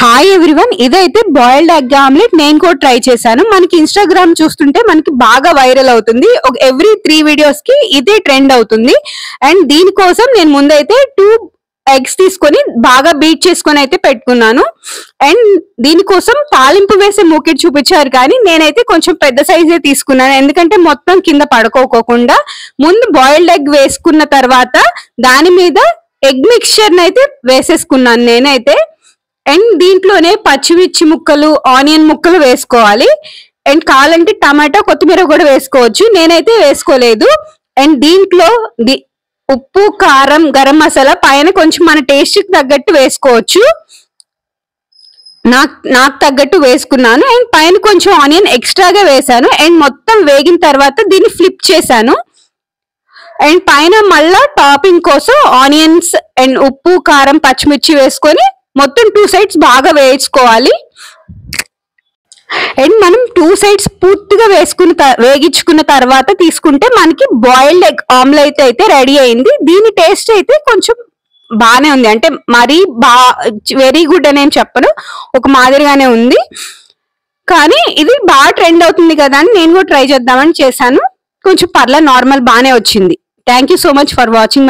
Hi everyone, ఇదైతే boiled egg omelette నేను కూడా ట్రై చేశాను. మనకి ఇన్స్టాగ్రామ్ చూస్తుంటే మనకి బాగా వైరల్ అవుతుంది. ఒక ఎవ్రీ 3 వీడియోస్ కి ఇదే ట్రెండ్ అవుతుంది. అండ్ దీనికోసం నేను ముందైతే 2 ఎగ్స్ తీసుకొని బాగా బీట్ చేసుకొని అయితే పెట్టుకున్నాను. అండ్ దీనికోసం తాలింపు వేసే మూకెట్ చూపించారు, కానీ నేనైతే కొంచెం పెద్ద సైజే తీసుకున్నాను. ఎందుకంటే మొత్తం కింద పడుకోకుండా ముందు బాయిల్డ్ ఎగ్ వేసుకున్న తర్వాత దాని మీద ఎగ్ మిక్స్చర్ అయితే వేసేసుకున్నాను నేనైతే. అండ్ దీంట్లోనే పచ్చిమిర్చి ముక్కలు, ఆనియన్ ముక్కలు వేసుకోవాలి. అండ్ కావాలంటే టమాటా, కొత్తిమీర కూడా వేసుకోవచ్చు. నేనైతే వేసుకోలేదు. అండ్ దీంట్లో ఉప్పు, కారం, గరం మసాలా పైన కొంచెం మన టేస్ట్ కి తగ్గట్టు వేసుకోవచ్చు. నాకు తగ్గట్టు వేసుకున్నాను. అండ్ పైన కొంచెం ఆనియన్ ఎక్స్ట్రాగా వేసాను. అండ్ మొత్తం వేగిన తర్వాత దీన్ని ఫ్లిప్ చేశాను. అండ్ పైన మళ్ళా టాపింగ్ కోసం ఆనియన్స్ అండ్ ఉప్పు, కారం, పచ్చిమిర్చి వేసుకొని మొత్తం 2 సైడ్స్ బాగా వేయించుకోవాలి. అండ్ మనం 2 సైడ్స్ పూర్తిగా వేగించుకున్న తర్వాత తీసుకుంటే మనకి బాయిల్డ్ ఎగ్ ఆమ్లెట్ అయితే రెడీ అయింది. దీని టేస్ట్ అయితే కొంచెం బాగానే ఉంది. అంటే మరీ వెరీ గుడ్ అని ఏం చెప్పను, ఒక మాదిరిగానే ఉంది. కానీ ఇది బాగా ట్రెండ్ అవుతుంది కదా అని నేను కూడా ట్రై చేద్దామని చేశాను. కొంచెం పర్లేదు, నార్మల్ బాగానే వచ్చింది. Thank you so much for watching.